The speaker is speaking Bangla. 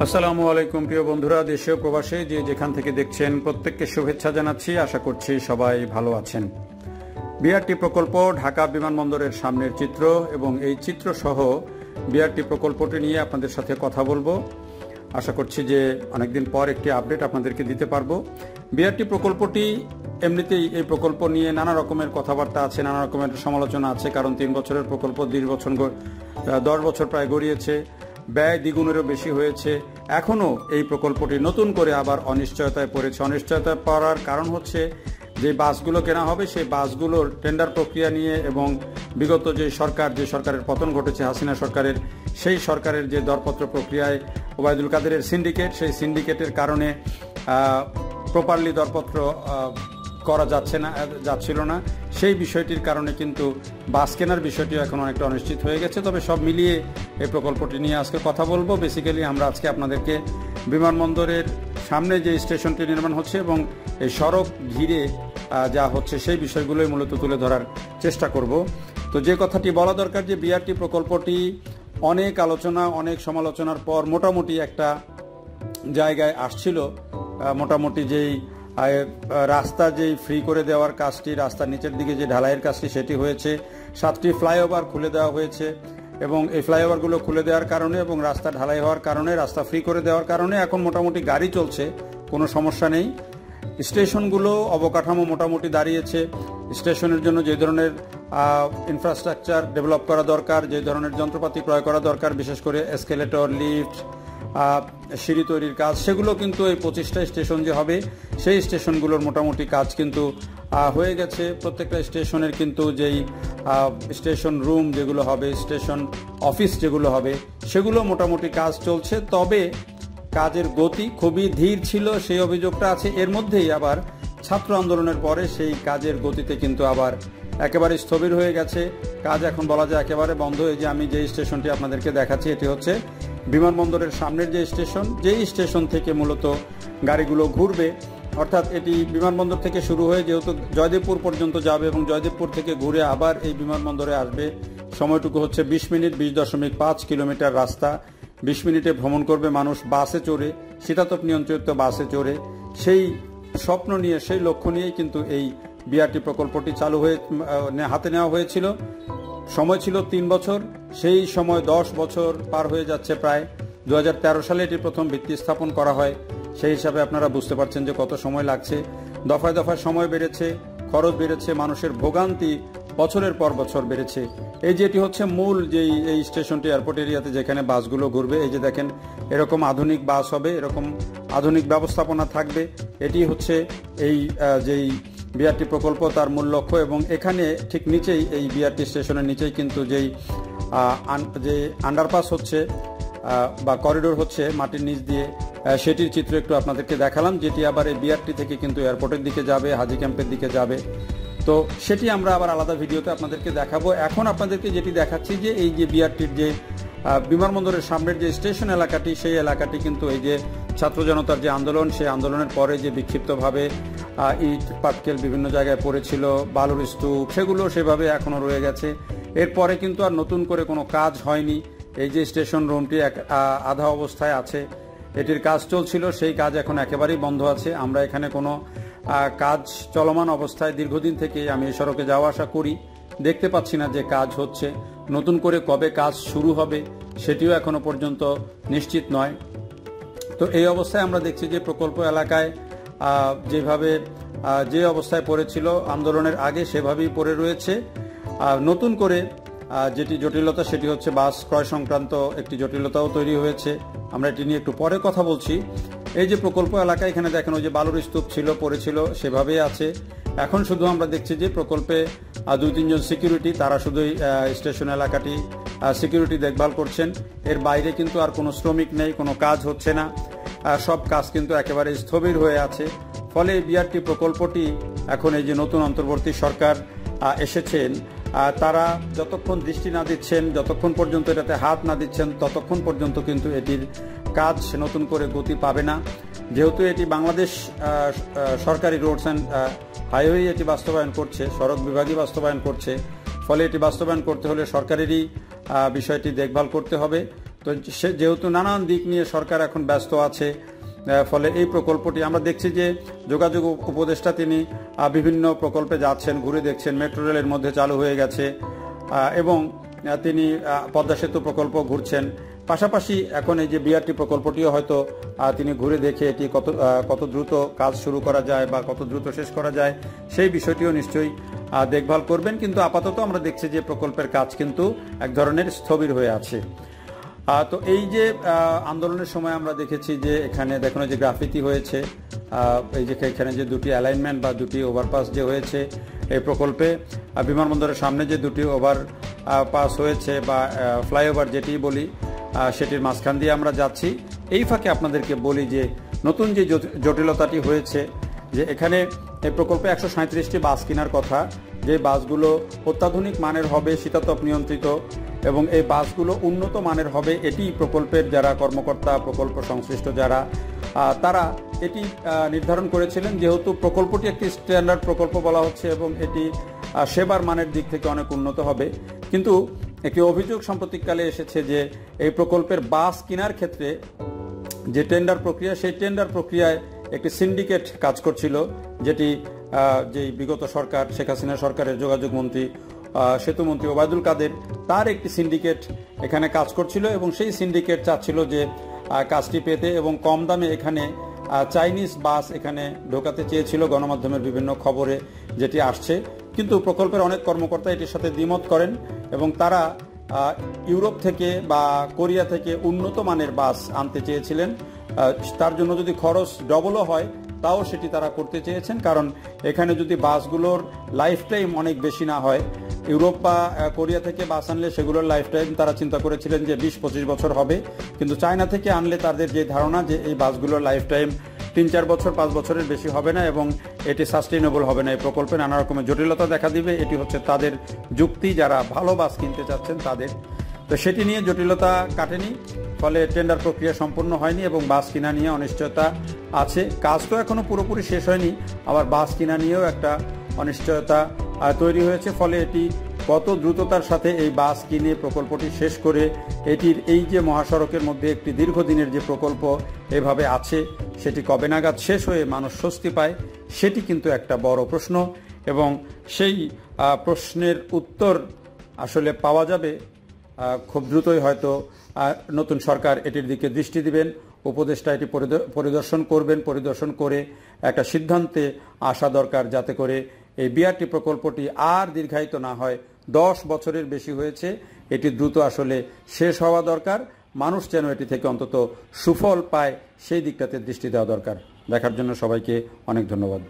আসসালামু আলাইকুম প্রিয় বন্ধুরা, দেশে ও প্রবাসে যে যেখান থেকে দেখছেন প্রত্যেককে শুভেচ্ছা জানাচ্ছি। আশা করছি সবাই ভালো আছেন। বিআরটি প্রকল্প ঢাকা বিমানবন্দরের সামনের চিত্র এবং এই চিত্র সহ বিআরটি প্রকল্পটি নিয়ে আপনাদের সাথে কথা বলবো। আশা করছি যে অনেকদিন পর একটি আপডেট আপনাদেরকে দিতে পারবো। বিআরটি প্রকল্পটি এমনিতেই এই প্রকল্প নিয়ে নানা রকমের কথাবার্তা আছে, নানা রকমের সমালোচনা আছে, কারণ 3 বছরের প্রকল্প 10 বছর প্রায় গড়িয়েছে, ব্যয় দ্বিগুণেরও বেশি হয়েছে। এখনও এই প্রকল্পটি নতুন করে আবার অনিশ্চয়তায় পড়েছে। অনিশ্চয়তায় পড়ার কারণ হচ্ছে যে বাসগুলো কেনা হবে সেই বাসগুলোর টেন্ডার প্রক্রিয়া নিয়ে এবং বিগত যে সরকারের পতন ঘটেছে হাসিনা সরকারের, সেই সরকারের যে দরপত্র প্রক্রিয়ায় ওবায়দুল কাদেরের সিন্ডিকেট, সেই সিন্ডিকেটের কারণে প্রপারলি দরপত্র করা যাচ্ছিল না। সেই বিষয়টির কারণে কিন্তু বাস কেনার বিষয়টিও এখন অনেকটা অনিশ্চিত হয়ে গেছে। তবে সব মিলিয়ে এই প্রকল্পটি নিয়ে আজকে কথা বলবো। বেসিক্যালি আমরা আজকে আপনাদেরকে বিমানবন্দরের সামনে যে স্টেশনটি নির্মাণ হচ্ছে এবং এই সড়ক ঘিরে যা হচ্ছে সেই বিষয়গুলোই মূলত তুলে ধরার চেষ্টা করব। তো যে কথাটি বলা দরকার যে বিআরটি প্রকল্পটি অনেক আলোচনা, অনেক সমালোচনার পর মোটামুটি একটা জায়গায় আসছিল। মোটামুটি যেই রাস্তা যেই ফ্রি করে দেওয়ার কাজটি, রাস্তার নিচের দিকে যে ঢালাইয়ের কাজটি সেটি হয়েছে, 7টি ফ্লাইওভার খুলে দেওয়া হয়েছে এবং এই ফ্লাইওভারগুলো খুলে দেওয়ার কারণে এবং রাস্তা ঢালাই হওয়ার কারণে, রাস্তা ফ্রি করে দেওয়ার কারণে এখন মোটামুটি গাড়ি চলছে, কোনো সমস্যা নেই। স্টেশনগুলো অবকাঠামো মোটামুটি দাঁড়িয়েছে। স্টেশনের জন্য যে ধরনের ইনফ্রাস্ট্রাকচার ডেভেলপ করা দরকার, যে ধরনের যন্ত্রপাতি ক্রয় করা দরকার, বিশেষ করে এসকেলেটর, লিফট, সিঁড়ি তৈরির কাজ, সেগুলো কিন্তু এই 25টা স্টেশন যে হবে সেই স্টেশনগুলোর মোটামুটি কাজ কিন্তু হয়ে গেছে। প্রত্যেকটা স্টেশনের কিন্তু যেই স্টেশন রুম যেগুলো হবে, স্টেশন অফিস যেগুলো হবে, সেগুলো মোটামুটি কাজ চলছে। তবে কাজের গতি খুবই ধীর ছিল, সেই অভিযোগটা আছে। এর মধ্যেই আবার ছাত্র আন্দোলনের পরে সেই কাজের গতিতে কিন্তু আবার একেবারে স্থবির হয়ে গেছে। কাজ এখন বলা যায় একেবারে বন্ধ। এই যে আমি যে স্টেশনটি আপনাদেরকে দেখাচ্ছি, এটি হচ্ছে বিমানবন্দরের সামনের যে স্টেশন, যেই স্টেশন থেকে মূলত গাড়িগুলো ঘুরবে। অর্থাৎ এটি বিমানবন্দর থেকে শুরু হয়ে যেহেতু জয়দেবপুর পর্যন্ত যাবে এবং জয়দেবপুর থেকে ঘুরে আবার এই বিমানবন্দরে আসবে। সময়টুকু হচ্ছে 20 মিনিট, 20.5 কিলোমিটার রাস্তা 20 মিনিটে ভ্রমণ করবে মানুষ বাসে চড়ে, শীতাতপ নিয়ন্ত্রিত বাসে চড়ে। সেই স্বপ্ন নিয়ে, সেই লক্ষ্য নিয়েই কিন্তু এই বিআরটি প্রকল্পটি হাতে নেওয়া হয়েছিল। সময় ছিল 3 বছর, সেই সময় 10 বছর পার হয়ে যাচ্ছে প্রায়। 2013 সালে এটি প্রথম ভিত্তি স্থাপন করা হয়। সেই হিসাবে আপনারা বুঝতে পারছেন যে কত সময় লাগছে। দফায় দফায় সময় বেড়েছে, খরচ বেড়েছে, মানুষের ভোগান্তি বছরের পর বছর বেড়েছে। এই যে এটি হচ্ছে মূল যেই এই স্টেশনটি এয়ারপোর্ট এরিয়াতে যেখানে বাসগুলো ঘুরবে। এই যে দেখেন, এরকম আধুনিক বাস হবে, এরকম আধুনিক ব্যবস্থাপনা থাকবে। এটি হচ্ছে এই যেই বিআরটি প্রকল্প, তার মূল লক্ষ্য। এবং এখানে ঠিক নিচেই, এই বিআরটি স্টেশনের নিচেই কিন্তু যে আন্ডারপাস হচ্ছে বা করিডোর হচ্ছে মাটির নিচ দিয়ে, সেটির চিত্র একটু আপনাদেরকে দেখালাম, যেটি আবার এই বিআরটি থেকে কিন্তু এয়ারপোর্টের দিকে যাবে, হাজি ক্যাম্পের দিকে যাবে। তো সেটি আমরা আবার আলাদা ভিডিওতে আপনাদেরকে দেখাবো। এখন আপনাদেরকে যেটি দেখাচ্ছি যে এই যে বিআরটির যে বিমানবন্দরের সামনের যে স্টেশন এলাকাটি, সেই এলাকাটি কিন্তু এই যে ছাত্র জনতার যে আন্দোলন, সেই আন্দোলনের পরে যে বিক্ষিপ্তভাবে ইট পাটকেল বিভিন্ন জায়গায় পড়েছিল, বালুর স্তূপ, সেগুলো সেভাবে এখনও রয়ে গেছে। এরপরে কিন্তু আর নতুন করে কোনো কাজ হয়নি। এই যে স্টেশন রুমটি আধা অবস্থায় আছে, এটির কাজ চলছিল, সেই কাজ এখন একেবারেই বন্ধ আছে। আমরা এখানে কোনো কাজ চলমান অবস্থায় দীর্ঘদিন থেকে আমি এই সড়কে যাওয়া আসা করি, দেখতে পাচ্ছি না যে কাজ হচ্ছে। নতুন করে কবে কাজ শুরু হবে সেটিও এখনো পর্যন্ত নিশ্চিত নয়। তো এই অবস্থায় আমরা দেখছি যে প্রকল্প এলাকায় যেভাবে যে অবস্থায় পড়েছিল আন্দোলনের আগে সেভাবেই পড়ে রয়েছে। নতুন করে যেটি জটিলতা সেটি হচ্ছে বাস ক্রয় সংক্রান্ত একটি জটিলতাও তৈরি হয়েছে। আমরা এটি নিয়ে একটু পরে কথা বলছি। এই যে প্রকল্প এলাকা, এখানে দেখেন ওই যে বালুর স্তূপ ছিল, পড়েছিল, সেভাবেই আছে। এখন শুধু আমরা দেখছি যে প্রকল্পে 2-3 জন সিকিউরিটি, তারা শুধুই স্টেশন এলাকাটি সিকিউরিটি দেখভাল করছেন। এর বাইরে কিন্তু আর কোনো শ্রমিক নেই, কোনো কাজ হচ্ছে না, সব কাজ কিন্তু একেবারে স্থবির হয়ে আছে। ফলে বিআরটি প্রকল্পটি এখন এই যে নতুন অন্তর্বর্তী সরকার এসেছেন, তারা যতক্ষণ দৃষ্টি না দিচ্ছেন, যতক্ষণ পর্যন্ত এটাতে হাত না দিচ্ছেন, ততক্ষণ পর্যন্ত কিন্তু এটির কাজ নতুন করে গতি পাবে না। যেহেতু এটি বাংলাদেশ সরকারি রোডস অ্যান্ড হাইওয়ে এটি বাস্তবায়ন করছে, সড়ক বিভাগই বাস্তবায়ন করছে, ফলে এটি বাস্তবায়ন করতে হলে সরকারেরই বিষয়টি দেখভাল করতে হবে। তো যেহেতু নানান দিক নিয়ে সরকার এখন ব্যস্ত আছে, ফলে এই প্রকল্পটি আমরা দেখছি যে যোগাযোগ উপদেষ্টা তিনি বিভিন্ন প্রকল্পে যাচ্ছেন, ঘুরে দেখছেন। মেট্রো রেলের মধ্যে চালু হয়ে গেছে এবং তিনি পদ্মা সেতু প্রকল্প ঘুরছেন। পাশাপাশি এখন এই যে বিআরটি প্রকল্পটিও হয়তো তিনি ঘুরে দেখে এটি কত দ্রুত কাজ শুরু করা যায় বা কত দ্রুত শেষ করা যায় সেই বিষয়টিও নিশ্চয়ই দেখভাল করবেন। কিন্তু আপাতত আমরা দেখছি যে প্রকল্পের কাজ কিন্তু এক ধরনের স্থবির হয়ে আছে। তো এই যে আন্দোলনের সময় আমরা দেখেছি যে এখানে দেখানো যে গ্রাফিতি হয়েছে, এই যে এখানে যে দুটি অ্যালাইনমেন্ট বা দুটি ওভারপাস যে হয়েছে এই প্রকল্পে, বিমানবন্দরের সামনে যে দুটি ওভারপাস হয়েছে বা ফ্লাইওভার যেটি বলি, সেটির মাঝখান দিয়ে আমরা যাচ্ছি। এই ফাঁকে আপনাদেরকে বলি যে নতুন যে জটিলতাটি হয়েছে যে এখানে এই প্রকল্পে 137টি বাস কেনার কথা, যে বাসগুলো অত্যাধুনিক মানের হবে, শীতাতপ নিয়ন্ত্রিত এবং এই বাসগুলো উন্নত মানের হবে। এটি প্রকল্পের যারা কর্মকর্তা, প্রকল্প সংশ্লিষ্ট যারা, তারা এটি নির্ধারণ করেছিলেন। যেহেতু প্রকল্পটি একটি স্ট্যান্ডার্ড প্রকল্প বলা হচ্ছে এবং এটি সেবার মানের দিক থেকে অনেক উন্নত হবে, কিন্তু একটি অভিযোগ সাম্প্রতিককালে এসেছে যে এই প্রকল্পের বাস কেনার ক্ষেত্রে যে টেন্ডার প্রক্রিয়া, সেই টেন্ডার প্রক্রিয়ায় একটি সিন্ডিকেট কাজ করছিল, যেটি যেই বিগত সরকার, শেখ হাসিনা সরকারের যোগাযোগ মন্ত্রী, সেতুমন্ত্রী ওবায়দুল কাদের, তার একটি সিন্ডিকেট এখানে কাজ করছিল এবং সেই সিন্ডিকেট চাচ্ছিল যে কাজটি পেতে এবং কম দামে এখানে চাইনিজ বাস এখানে ঢোকাতে চেয়েছিল, গণমাধ্যমের বিভিন্ন খবরে যেটি আসছে। কিন্তু প্রকল্পের অনেক কর্মকর্তা এটির সাথে দ্বিমত করেন এবং তারা ইউরোপ থেকে বা কোরিয়া থেকে উন্নত মানের বাস আনতে চেয়েছিলেন। তার জন্য যদি খরচ ডবলও হয় তাও সেটি তারা করতে চেয়েছেন, কারণ এখানে যদি বাসগুলোর লাইফ টাইম অনেক বেশি না হয়, ইউরোপ বা কোরিয়া থেকে বাস আনলে সেগুলোর লাইফ টাইম তারা চিন্তা করেছিলেন যে 20-25 বছর হবে, কিন্তু চায়না থেকে আনলে তাদের যে ধারণা যে এই বাসগুলোর লাইফ টাইম 3-4 বছর 5 বছরের বেশি হবে না এবং এটি সাস্টেইনেবল হবে না। এই প্রকল্পে নানা রকমের জটিলতা দেখা দিবে, এটি হচ্ছে তাদের যুক্তি, যারা ভালো বাস কিনতে চাচ্ছেন তাদের। তো সেটি নিয়ে জটিলতা কাটেনি, ফলে টেন্ডার প্রক্রিয়া সম্পূর্ণ হয়নি এবং বাস কিনা নিয়ে অনিশ্চয়তা আছে। কাজ তো এখনো পুরোপুরি শেষ হয়নি, আবার বাস কিনা নিয়েও একটা অনিশ্চয়তা তৈরি হয়েছে। ফলে এটি কত দ্রুততার সাথে এই বাস কিনে প্রকল্পটি শেষ করে এটির এই যে মহাসড়কের মধ্যে একটি দীর্ঘদিনের যে প্রকল্প এভাবে আছে, সেটি কবে নাগাদ শেষ হয়ে মানুষ স্বস্তি পায়, সেটি কিন্তু একটা বড় প্রশ্ন এবং সেই প্রশ্নের উত্তর আসলে পাওয়া যাবে খুব দ্রুতই। হয়তো নতুন সরকার এটির দিকে দৃষ্টি দিবেন, উপদেষ্টা এটি পরিদর্শন করবেন, পরিদর্শন করে একটা সিদ্ধান্তে আসা দরকার, যাতে করে এই বিআরটি প্রকল্পটি আর দীর্ঘায়িত না হয়। 10 বছরের বেশি হয়েছে, এটি দ্রুত আসলে শেষ হওয়া দরকার। মানুষ যেন এটি থেকে অন্তত সুফল পায়, সেই দিকটাতে দৃষ্টি দেওয়া দরকার। দেখার জন্য সবাইকে অনেক ধন্যবাদ।